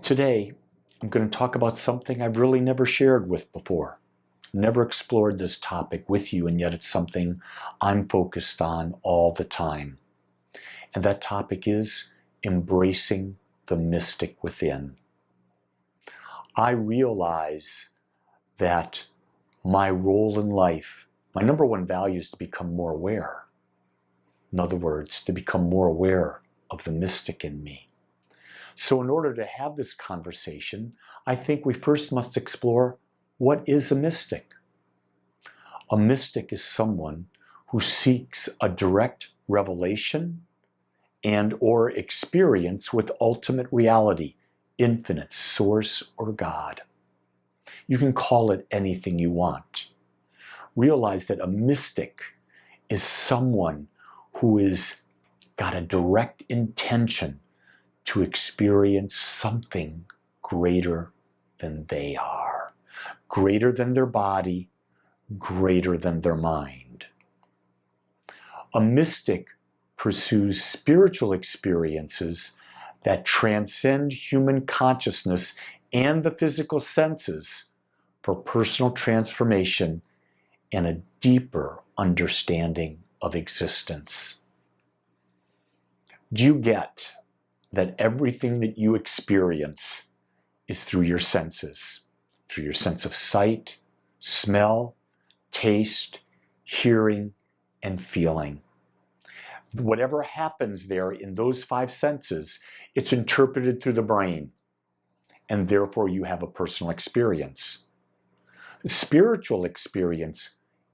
Today, I'm going to talk about something I've really never shared with before. Never explored this topic with you, and yet it's something I'm focused on all the time. And that topic is embracing the mystic within. I realize that my role in life, my number one value is to become more aware. In other words, to become more aware of the mystic in me. So in order to have this conversation, I think we first must explore what is a mystic. A mystic is someone who seeks a direct revelation and or experience with ultimate reality, infinite source or God. You can call it anything you want. Realize that a mystic is someone who is got a direct intention to experience something greater than they are, greater than their body, greater than their mind. A mystic pursues spiritual experiences that transcend human consciousness and the physical senses for personal transformation and a deeper understanding of existence. Do you get that everything that you experience is through your senses, through your sense of sight, smell, taste, hearing, and feeling? Whatever happens there in those five senses, it's interpreted through the brain, and therefore you have a personal experience. The spiritual experience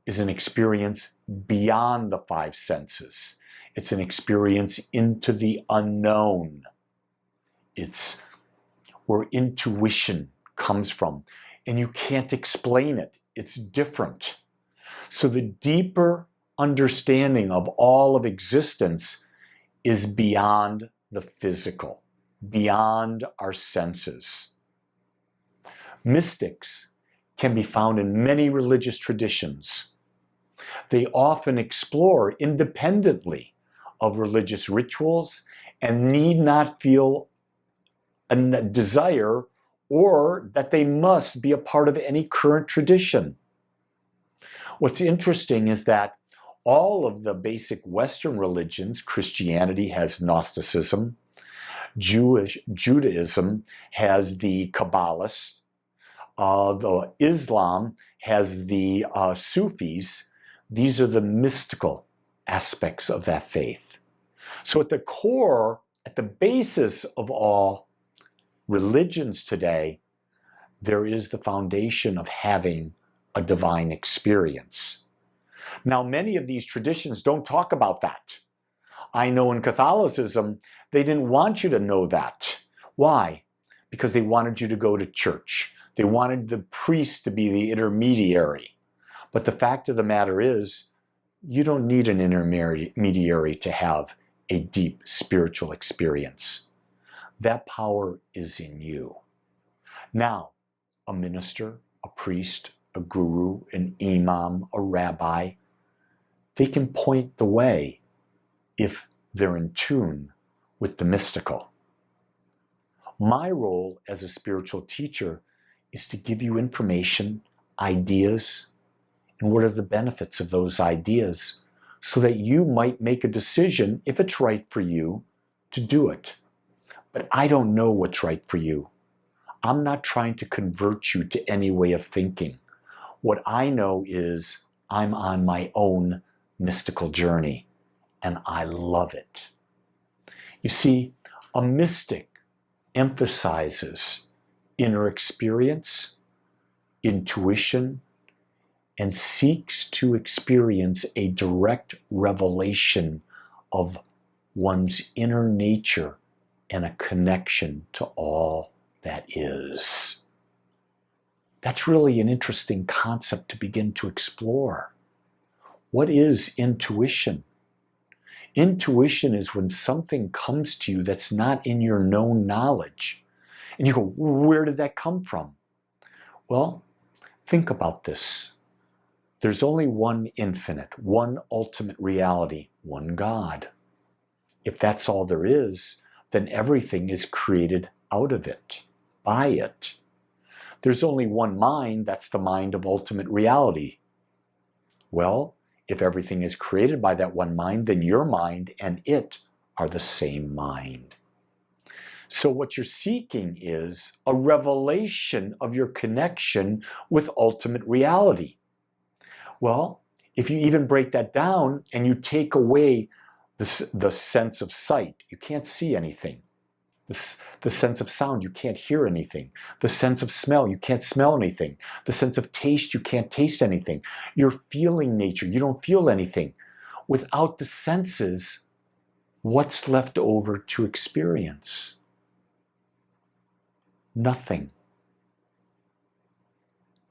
is an experience beyond the five senses. It's an experience into the unknown. It's where intuition comes from, and you can't explain it. It's different. So the deeper understanding of all of existence is beyond the physical, beyond our senses. Mystics can be found in many religious traditions. They often explore independently of religious rituals and need not feel a desire or that they must be a part of any current tradition. What's interesting is that all of the basic Western religions, Christianity has Gnosticism, Judaism has the Kabbalists, the Islam has the Sufis. These are the mystical aspects of that faith. So at the core, at the basis of all religions today, there is the foundation of having a divine experience. Now, many of these traditions don't talk about that. I know in Catholicism, they didn't want you to know that. Why? Because they wanted you to go to church. They wanted the priest to be the intermediary. But the fact of the matter is, you don't need an intermediary to have a deep spiritual experience. That power is in you. Now, a minister, a priest, a guru, an imam, a rabbi, they can point the way if they're in tune with the mystical. My role as a spiritual teacher is to give you information, ideas, and what are the benefits of those ideas so that you might make a decision, if it's right for you, to do it. But I don't know what's right for you. I'm not trying to convert you to any way of thinking. What I know is I'm on my own mystical journey, and I love it. You see, a mystic emphasizes inner experience, intuition, and seeks to experience a direct revelation of one's inner nature and a connection to all that is. That's really an interesting concept to begin to explore. What is intuition? Intuition is when something comes to you that's not in your known knowledge. And you go, where did that come from? Well, think about this. There's only one infinite, one ultimate reality, one God. If that's all there is, then everything is created out of it. by it. There's only one mind, that's the mind of ultimate reality. Well, if everything is created by that one mind, then your mind and it are the same mind. So what you're seeking is a revelation of your connection with ultimate reality. Well, if you even break that down and you take away the sense of sight, you can't see anything. The sense of sound, you can't hear anything. The sense of smell, you can't smell anything. The sense of taste, you can't taste anything. Your feeling nature, you don't feel anything. Without the senses, what's left over to experience? Nothing.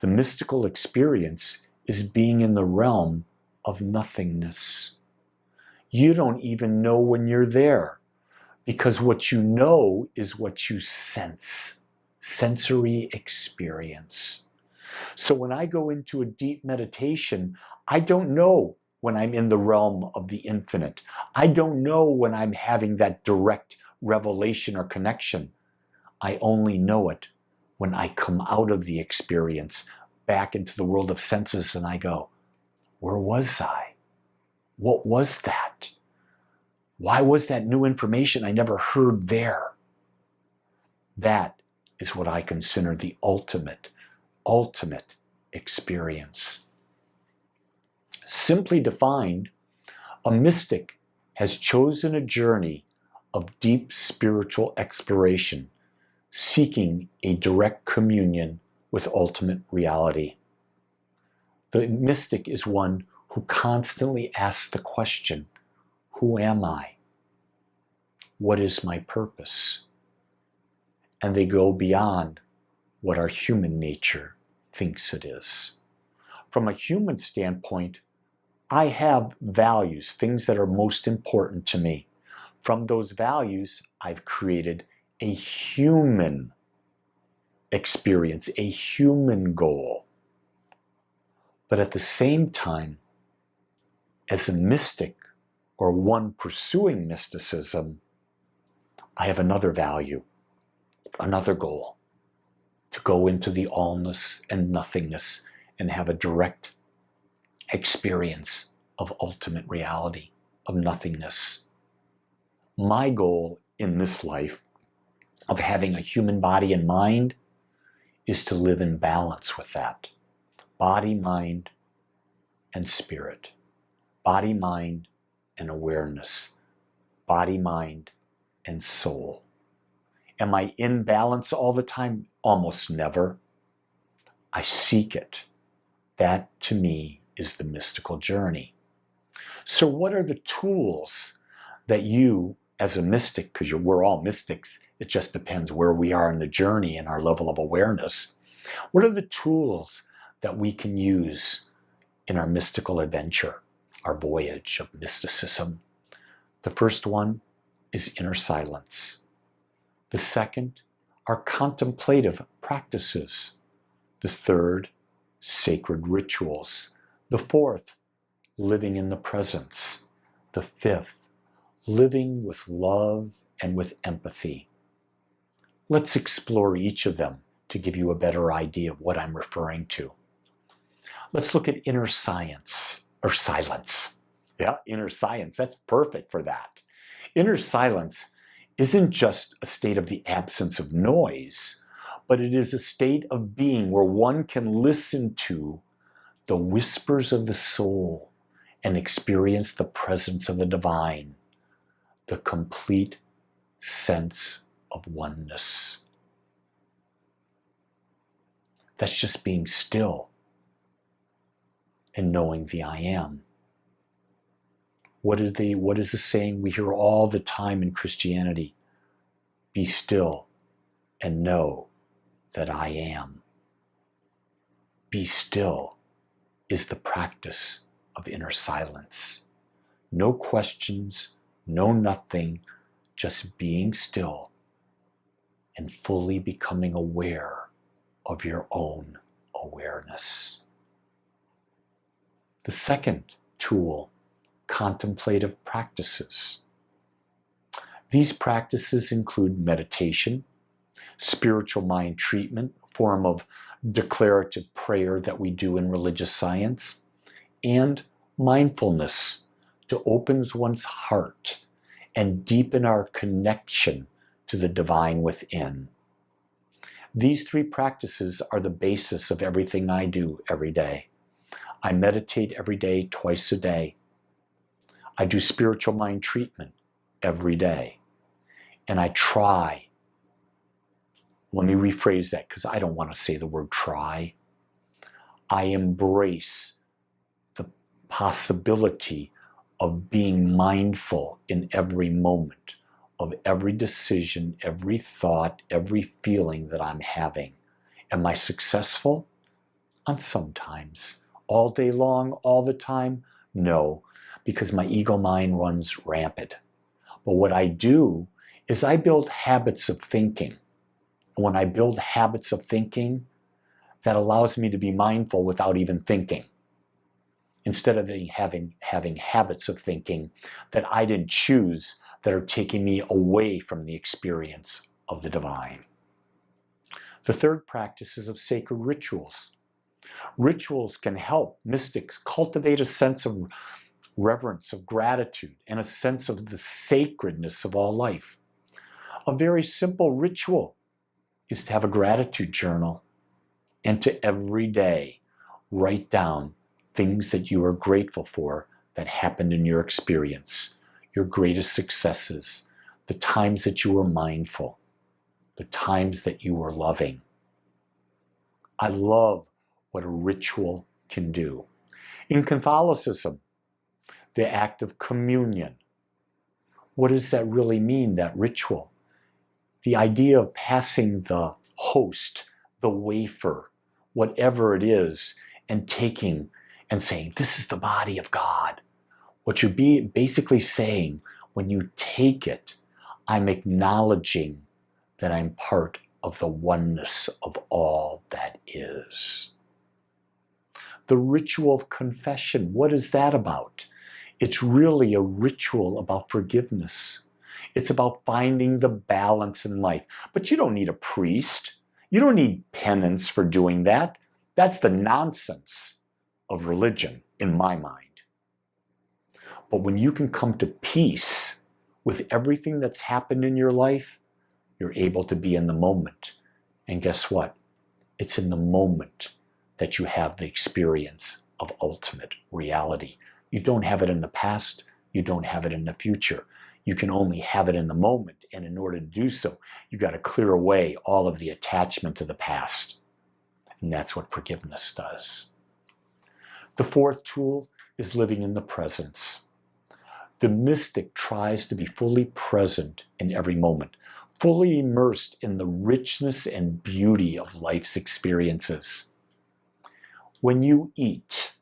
The mystical experience is being in the realm of nothingness. You don't even know when you're there, because what you know is what you sense. Sensory experience. So when I go into a deep meditation, I don't know when I'm in the realm of the infinite. I don't know when I'm having that direct revelation or connection. I only know it when I come out of the experience back into the world of senses and I go, where was I? What was that? Why was that new information I never heard there? That is what I consider the ultimate experience. Simply defined, a mystic has chosen a journey of deep spiritual exploration, seeking a direct communion with ultimate reality. The mystic is one who constantly asks the question, who am I? What is my purpose? And they go beyond what our human nature thinks it is. From a human standpoint, I have values, things that are most important to me. From those values, I've created a human experience, a human goal. But at the same time, as a mystic or one pursuing mysticism, I have another value, another goal, to go into the allness and nothingness and have a direct experience of ultimate reality, of nothingness. My goal in this life of having a human body and mind is to live in balance with that. Body, mind, and spirit. Body, mind, and awareness. Body, mind, and soul. Am I in balance all the time? Almost never. I seek it. That, to me, is the mystical journey. So what are the tools that you, as a mystic, because we're all mystics, it just depends where we are in the journey and our level of awareness. What are the tools that we can use in our mystical adventure, our voyage of mysticism? The first one is inner silence. The second are contemplative practices. The third, sacred rituals. The fourth, living in the presence. The fifth, living with love and with empathy. Let's explore each of them to give you a better idea of what I'm referring to. Let's look at inner science, or silence. Yeah, inner science, that's perfect for that. Inner silence isn't just a state of the absence of noise, but it is a state of being where one can listen to the whispers of the soul and experience the presence of the divine, the complete sense of oneness. That's just being still and knowing the I am. What is the saying we hear all the time in Christianity? Be still and know that I am. Be still is the practice of inner silence. No questions, no nothing, just being still and fully becoming aware of your own awareness. The second tool, contemplative practices. These practices include meditation, spiritual mind treatment, a form of declarative prayer that we do in religious science, and mindfulness to open one's heart and deepen our connection to the divine within. These three practices are the basis of everything I do every day. I meditate every day, twice a day. I do spiritual mind treatment every day. And I try. Let me rephrase that because I don't want to say the word try. I embrace the possibility of being mindful in every moment, of every decision, every thought, every feeling that I'm having. Am I successful? Sometimes. All day long, all the time? No, because my ego mind runs rampant. But what I do is I build habits of thinking. When I build habits of thinking, that allows me to be mindful without even thinking. Instead of having habits of thinking that I didn't choose, that are taking me away from the experience of the divine. The third practice is of sacred rituals. Rituals can help mystics cultivate a sense of reverence, of gratitude, and a sense of the sacredness of all life. A very simple ritual is to have a gratitude journal and to every day write down things that you are grateful for that happened in your experience, your greatest successes, the times that you were mindful, the times that you were loving. I love what a ritual can do. In Catholicism, the act of communion. What does that really mean, that ritual? The idea of passing the host, the wafer, whatever it is, and taking and saying, this is the body of God. What you're basically saying when you take it, I'm acknowledging that I'm part of the oneness of all that is. The ritual of confession, what is that about? It's really a ritual about forgiveness. It's about finding the balance in life. But you don't need a priest. You don't need penance for doing that. That's the nonsense of religion, in my mind. But when you can come to peace with everything that's happened in your life, you're able to be in the moment. And guess what? It's in the moment that you have the experience of ultimate reality. You don't have it in the past. You don't have it in the future. You can only have it in the moment. And in order to do so, you got to clear away all of the attachment to the past. And that's what forgiveness does. The fourth tool is living in the presence. The mystic tries to be fully present in every moment, fully immersed in the richness and beauty of life's experiences. When you eat,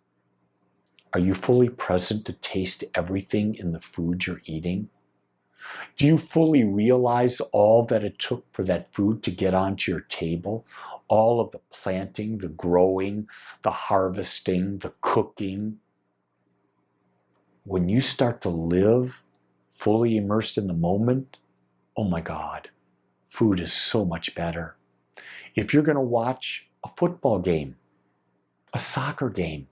are you fully present to taste everything in the food you're eating? Do you fully realize all that it took for that food to get onto your table? All of the planting, the growing, the harvesting, the cooking. When you start to live fully immersed in the moment, oh my God, food is so much better. If you're going to watch a football game, a soccer game,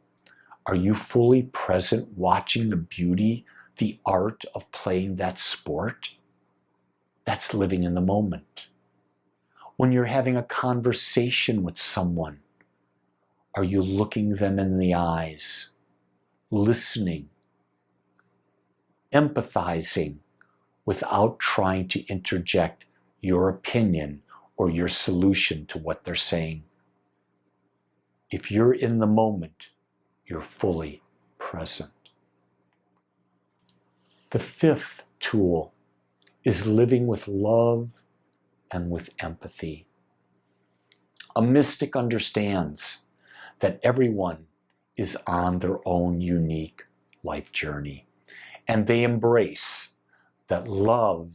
are you fully present watching the beauty, the art of playing that sport? That's living in the moment. When you're having a conversation with someone, are you looking them in the eyes, listening, empathizing without trying to interject your opinion or your solution to what they're saying? If you're in the moment, you're fully present. The fifth tool is living with love and with empathy. A mystic understands that everyone is on their own unique life journey, and they embrace that love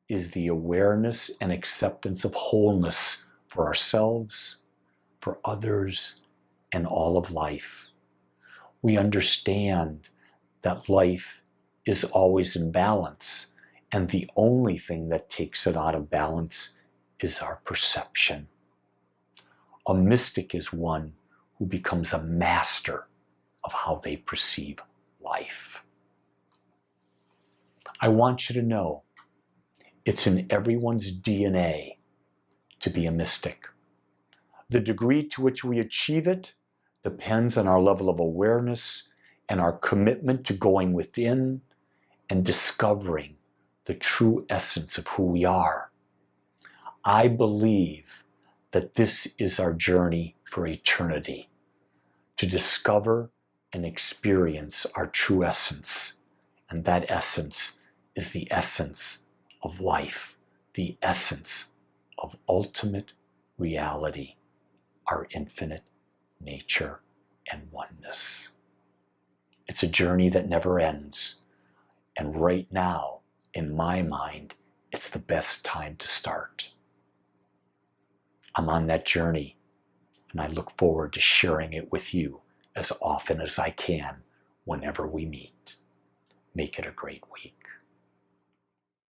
is the awareness and acceptance of wholeness for ourselves, for others, and all of life. We understand that life is always in balance, and the only thing that takes it out of balance is our perception. A mystic is one who becomes a master of how they perceive life. I want you to know it's in everyone's DNA to be a mystic. The degree to which we achieve it depends on our level of awareness and our commitment to going within and discovering the true essence of who we are. I believe that this is our journey for eternity, to discover and experience our true essence. And that essence is the essence of life, the essence of ultimate reality, our infinite nature and oneness. It's a journey that never ends. And right now, in my mind, it's the best time to start. I'm on that journey, and I look forward to sharing it with you as often as I can whenever we meet. Make it a great week.